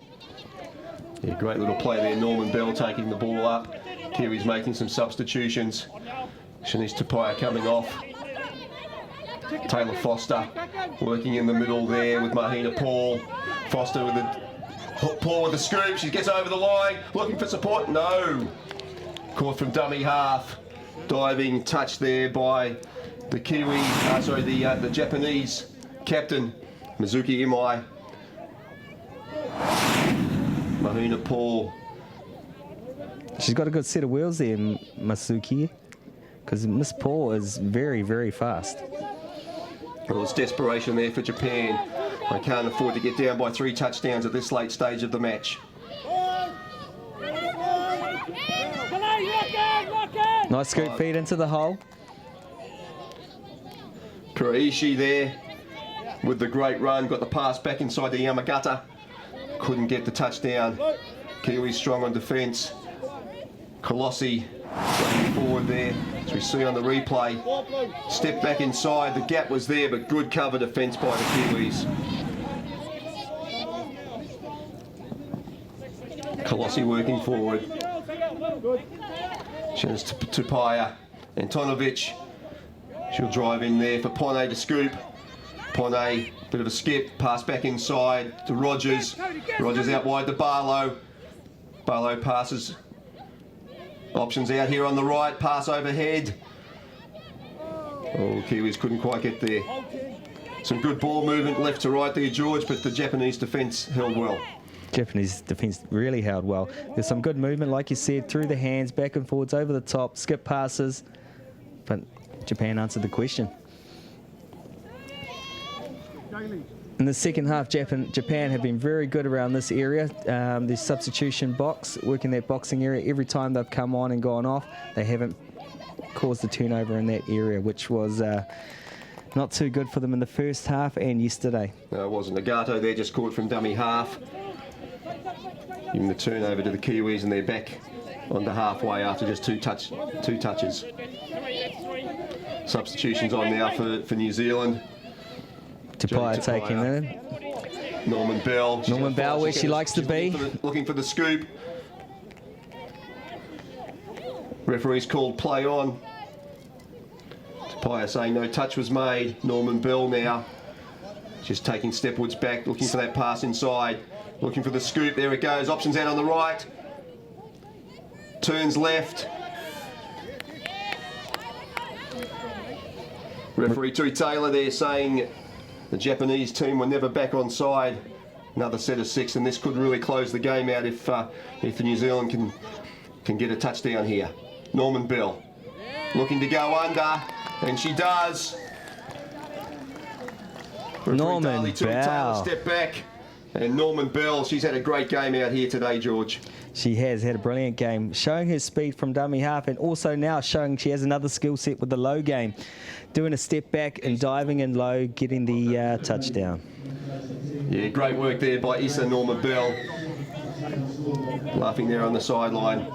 Yeah, great little play there. Norman Bell taking the ball up. Kiwis making some substitutions. Shanice Tupaia coming off. Taylor Foster working in the middle there with Mahina Paul. Foster with the scoop. She gets over the line, looking for support. No. Caught from dummy half. Diving touch there by the the Japanese captain, Mizuki Imai. Mahina Paul. She's got a good set of wheels there, Masuki, because Miss Paul is very, very fast. Well, it's desperation there for Japan. They can't afford to get down by 3 touchdowns at this late stage of the match. Nice scoop feed into the hole. Kuraishi there with the great run. Got the pass back inside the Yamagata. Couldn't get the touchdown. Kiwi strong on defence. Colossi going forward there, as we see on the replay. Step back inside. The gap was there, but good cover defence by the Kiwis. Colossi working forward. Shins to Tupaia. Antonovic. She'll drive in there for Pone to scoop. Pone, bit of a skip, pass back inside to Rogers. Rogers out wide to Barlow. Barlow passes. Options out here on the right, pass overhead. Oh, Kiwis couldn't quite get there. Some good ball movement left to right there, George, but the Japanese defence held well. Japanese defence really held well. There's some good movement, like you said, through the hands, back and forwards, over the top, skip passes. But Japan answered the question. In the second half, Japan have been very good around this area. The substitution box, working that boxing area. Every time they've come on and gone off, they haven't caused a turnover in that area, which was not too good for them in the first half and yesterday. No, it wasn't. Nagato there just caught from dummy half. Giving the turnover to the Kiwis, and they're back onto halfway after just two touches. Substitutions on now for New Zealand. Tupaia taking it. Norman Bell. Norman Bell, where she likes to be. Looking for the scoop. Referee's called play on. Tupaia saying no touch was made. Norman Bell now just taking stepwards back, looking for that pass inside. Looking for the scoop. There it goes. Options out on the right. Turns left. Referee Tui Taylor there saying the Japanese team were never back on side. Another set of 6, and this could really close the game out if the New Zealand can get a touchdown here. Norman Bell looking to go under, and she does. Norman Bell. Step back, and Norman Bell, she's had a great game out here today, George. She has had a brilliant game, showing her speed from dummy half, and also now showing she has another skill set with the low game. Doing a step back and diving in low, getting the touchdown. Yeah, great work there by Issa Norman Bell. Laughing there on the sideline.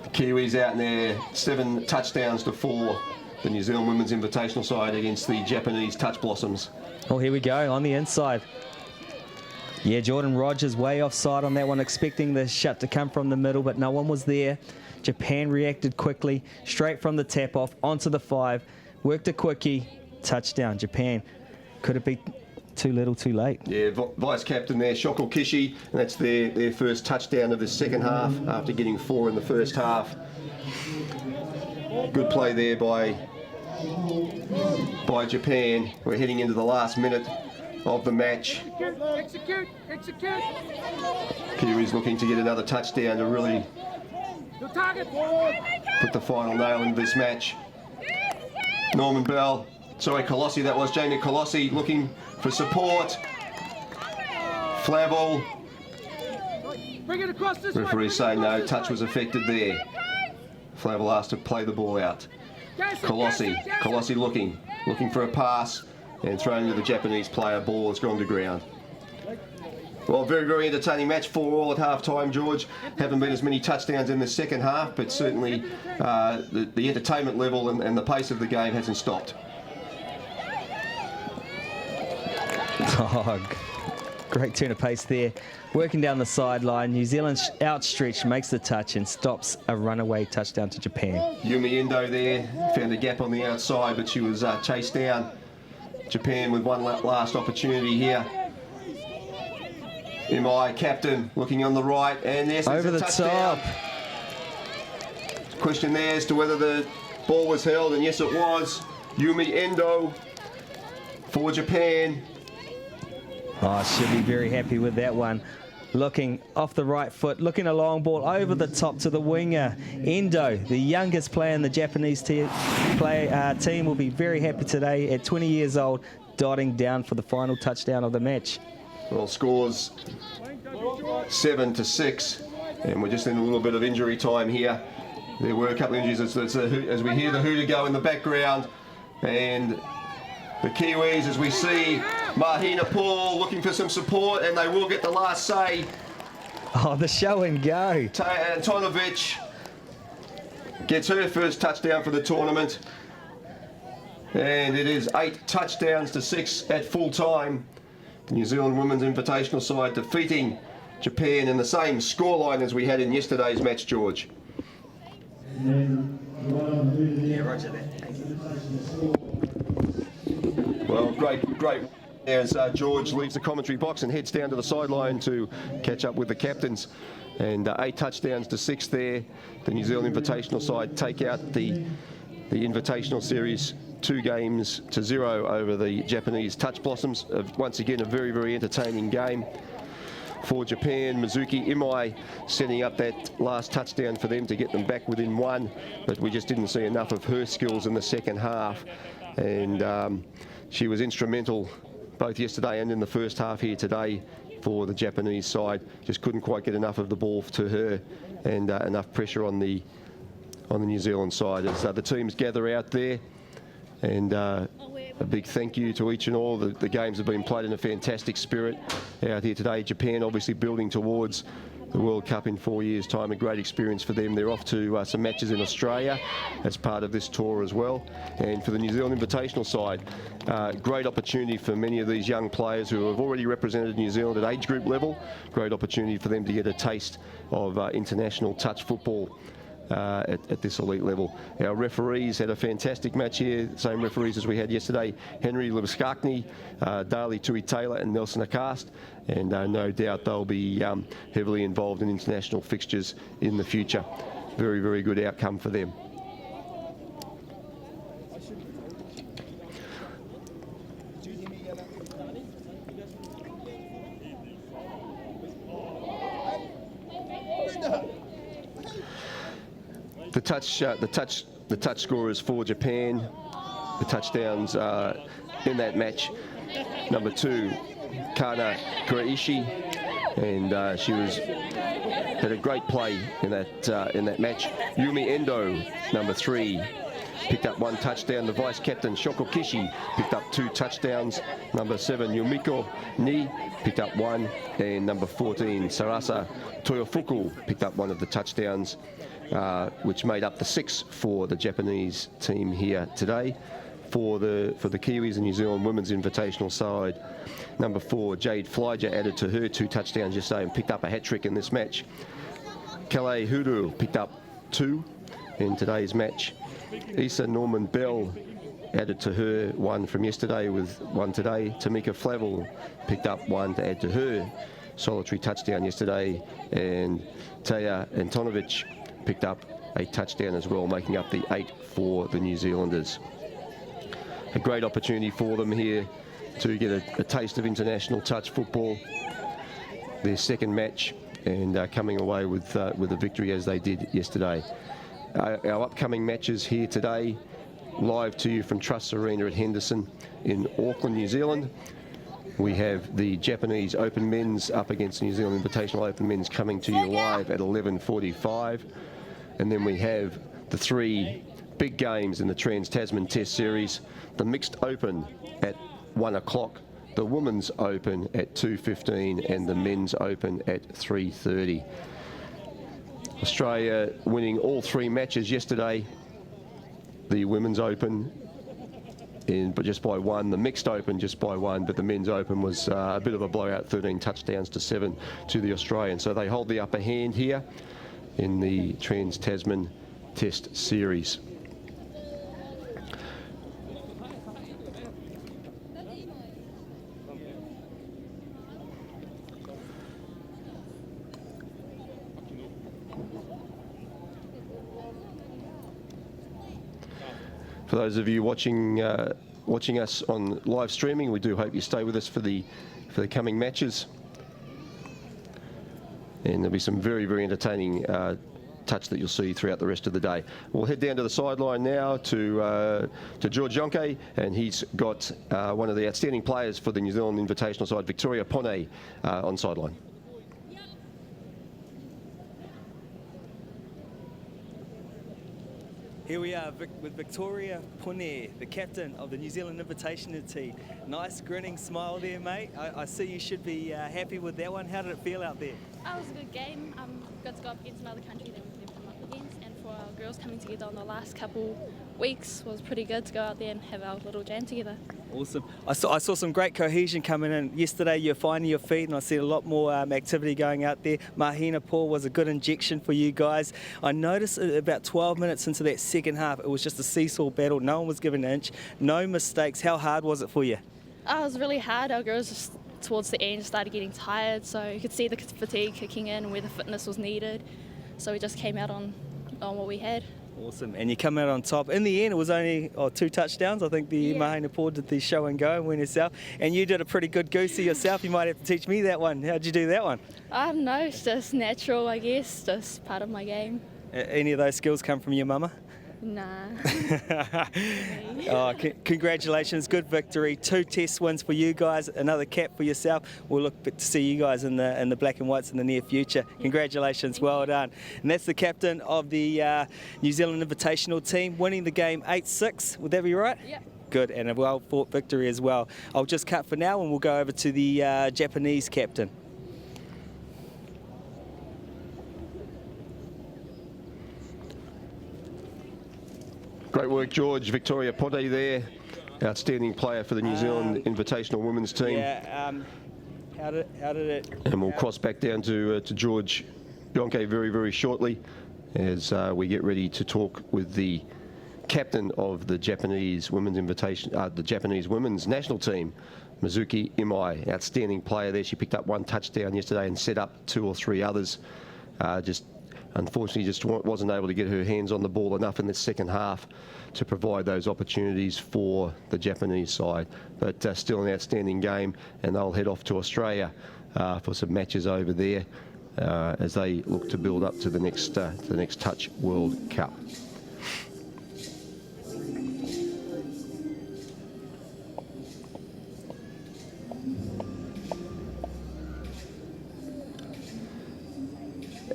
The Kiwis out in there, 7 touchdowns to 4. The New Zealand Women's Invitational side against the Japanese Touch Blossoms. Oh, here we go, on the inside. Yeah, Jordan Rogers way offside on that one, expecting the shot to come from the middle, but no one was there. Japan reacted quickly, straight from the tap off, onto the 5, worked a quickie, touchdown. Japan. Could it be too little, too late? Yeah, vice captain there, Shoko Kishi, and that's their first touchdown of the second half after getting 4 in the first half. Good play there by Japan. We're heading into the last minute of the match. Execute! Kiwis looking to get another touchdown to really put the final nail into this match. Colossi, that was Jamie Colossi looking for support. Flavel Bring it across this way. Referee saying no, touch was affected there. Flavel asked to play the ball out. Colossi looking for a pass and throwing to the Japanese player. Ball has gone to ground. Well, very, very entertaining match for all at half-time, George. Haven't been as many touchdowns in the second half, but certainly the entertainment level and the pace of the game hasn't stopped. Oh, great turn of pace there. Working down the sideline, New Zealand outstretched, makes the touch and stops a runaway touchdown to Japan. Yumi Endo there, found a gap on the outside, but she was chased down. Japan with one last opportunity here. Imai, captain, looking on the right, and there's over the touchdown. top. Question there as to whether the ball was held, and yes it was. Yumi Endo for Japan. Oh, she'll be very happy with that one. Looking off the right foot, looking a long ball over the top to the winger. Endo, the youngest player in the Japanese team, will be very happy today at 20 years old, dotting down for the final touchdown of the match. Well, scores 7-6, and we're just in a little bit of injury time here. There were a couple of injuries as we hear the hooter go in the background, and the Kiwis, as we see Mahina Paul looking for some support, and they will get the last say. Oh, the show and go. Antonovic gets her first touchdown for the tournament, and it is 8 touchdowns to 6 at full time. The New Zealand Women's Invitational side defeating Japan in the same scoreline as we had in yesterday's match, George. Yeah, roger that. Well, great. As George leaves the commentary box and heads down to the sideline to catch up with the captains. And 8 touchdowns to 6 there. The New Zealand Invitational side take out the Invitational Series 2-0 over the Japanese Touch Blossoms. Once again, a very, very entertaining game for Japan. Mizuki Imai setting up that last touchdown for them to get them back within 1, but we just didn't see enough of her skills in the second half. And she was instrumental both yesterday and in the first half here today for the Japanese side. Just couldn't quite get enough of the ball to her, and enough pressure on the New Zealand side as the teams gather out there. And a big thank you to each and all. The games have been played in a fantastic spirit out here today. Japan obviously building towards the World Cup in 4 years' time. A great experience for them. They're off to some matches in Australia as part of this tour as well. And for the New Zealand Invitational side, great opportunity for many of these young players who have already represented New Zealand at age group level. Great opportunity for them to get a taste of international touch football at this elite level. Our referees had a fantastic match here, same referees as we had yesterday. Henry Livskakny, Dali Tui-Taylor and Nelson Akast, and no doubt they'll be heavily involved in international fixtures in the future. Very, very good outcome for them. The touch scorers for Japan, the touchdowns in that match. Number 2, Kana Kuraishi, and she had a great play in that match. Yumi Endo, number 3, picked up 1 touchdown. The vice captain Shoko Kishi picked up 2 touchdowns. Number 7, Yumiko Ni picked up 1, and number 14, Sarasa Toyofuku picked up 1 of the touchdowns, which made up the 6 for the Japanese team here today. For the Kiwis and New Zealand Women's Invitational side, number 4, Jade Flyger added to her 2 touchdowns yesterday and picked up a hat-trick in this match. Kale Huru picked up 2 in today's match. Issa Norman Bell added to her 1 from yesterday with 1 today. Tamika Flavel picked up 1 to add to her solitary touchdown yesterday, and Taya Antonovic picked up a touchdown as well, making up the 8 for the New Zealanders. A great opportunity for them here to get a taste of international touch football. Their second match, and coming away with a victory as they did yesterday. Our upcoming matches here today, live to you from Trust Arena at Henderson in Auckland, New Zealand. we have the Japanese Open Men's up against New Zealand Invitational Open Men's coming to you live at 11:45. And then we have the three big games in the Trans-Tasman Test Series. The Mixed Open at 1 o'clock, the Women's Open at 2:15 and the Men's Open at 3:30. Australia winning all three matches yesterday. The Women's Open but just by one, the Mixed Open just by one, but the Men's Open was a bit of a blowout, 13 touchdowns to 7 to the Australians. So they hold the upper hand here in the Trans-Tasman Test Series. For those of you watching us on live streaming, we do hope you stay with us for the coming matches. And there'll be some very, very entertaining touch that you'll see throughout the rest of the day. We'll head down to the sideline now to George Yonke, and he's got one of the outstanding players for the New Zealand Invitational side, Victoria Pone, on sideline. Here we are with Victoria Pone, the captain of the New Zealand Invitational team. Nice grinning smile there, mate. I see you should be happy with that one. How did it feel out there? It was a good game. Got to go up against another country that we've never come up against, and for our girls coming together on the last couple weeks was pretty good to go out there and have our little jam together. Awesome. I saw some great cohesion coming in. Yesterday you're finding your feet, and I see a lot more activity going out there. Mahina Paul was a good injection for you guys. I noticed about 12 minutes into that second half, it was just a seesaw battle. No one was given an inch, no mistakes. How hard was it for you? It was really hard. Our girls just towards the end started getting tired, so you could see the fatigue kicking in where the fitness was needed. So we just came out on what we had. Awesome, and you come out on top. In the end, it was only 2 touchdowns. I think the Mahina Paul did the show and go and win herself. And you did a pretty good goosey yourself. You might have to teach me that one. How'd you do that one? I don't know, it's just natural, I guess, just part of my game. Any of those skills come from your mama? Nah. Congratulations, good victory. 2 test wins for you guys, another cap for yourself. We'll look to see you guys in the black and whites in the near future. Congratulations, well done. And that's the captain of the New Zealand Invitational team, winning the game 8-6. Would that be right? Yep. Good, and a well-fought victory as well. I'll just cut for now and we'll go over to the Japanese captain. Great work, George. Victoria Pone there, outstanding player for the New Zealand Invitational Women's team. Yeah, how did it... And we'll cross back down to George Yonke very, very shortly as we get ready to talk with the captain of the Japanese Women's the Japanese Women's National Team, Mizuki Imai. Outstanding player there. She picked up 1 touchdown yesterday and set up 2 or 3 others. Unfortunately, just wasn't able to get her hands on the ball enough in the second half to provide those opportunities for the Japanese side. But still an outstanding game, and they'll head off to Australia for some matches over there as they look to build up to the next Touch World Cup.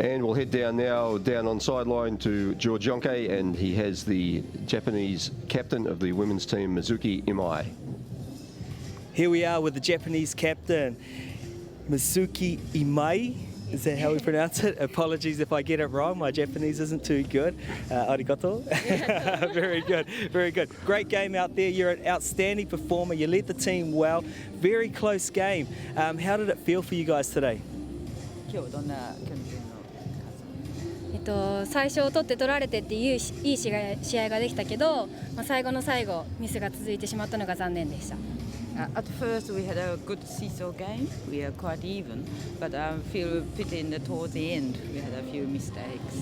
And we'll head down on sideline to George Yonke, and he has the Japanese captain of the women's team, Mizuki Imai. Here we are with the Japanese captain, Mizuki Imai. Is that how we pronounce it? Apologies if I get it wrong. My Japanese isn't too good. Arigato. Very good, very good. Great game out there. You're an outstanding performer. You led the team well. Very close game. How did it feel for you guys today? 最初取って取られてっていういい試合ができたけど、最後の最後ミスが続いてしまったのが残念でした。 At first we had a good seesaw game. We are quite even, but I feel a bit towards the end we had a few mistakes.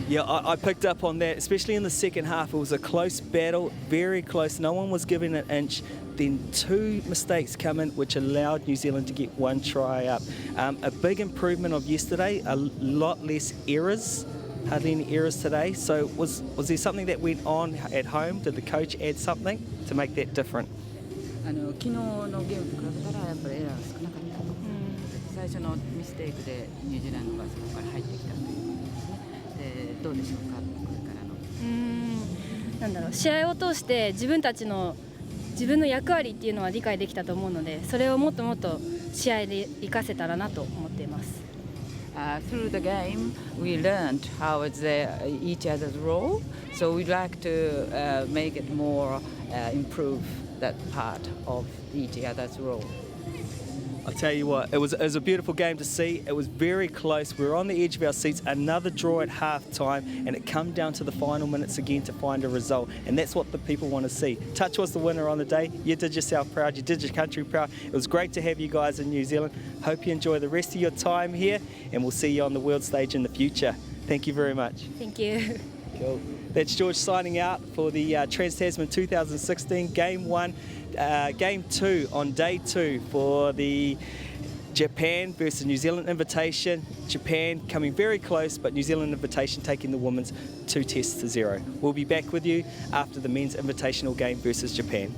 Yeah, I picked up on that, especially in the second half. It was a close battle, very close. No one was given an inch. Then 2 mistakes come in, which allowed New Zealand to get 1 try up. A big improvement of yesterday, a lot less errors, hardly any errors today. So was there something that went on at home? Did the coach add something to make that different? 昨日のゲームと比べたらやっぱりエラーが少なかったと、最初のミステイクでニュージーランドがそこから入ってきたということですね。でどうでしょうか、これからの。なんだろう、試合を通して自分の役割っていうのは理解できたと思うので、それをもっともっと試合で活かせたらなと思っています。Through the game, we learned how it's each other's role. So we'd like to make it more, improve that part of each other's role. I'll tell you what, it was a beautiful game to see. It was very close. We were on the edge of our seats. Another draw at half time, and it come down to the final minutes again to find a result. And that's what the people want to see. Touch was the winner on the day. You did yourself proud. You did your country proud. It was great to have you guys in New Zealand. Hope you enjoy the rest of your time here, and we'll see you on the world stage in the future. Thank you very much. Thank you. Cool. That's George signing out for the Trans-Tasman 2016 Game 1. Game 2 on day 2 for the Japan versus New Zealand Invitation. Japan coming very close, but New Zealand Invitation taking the women's 2-0. We'll be back with you after the men's invitational game versus Japan.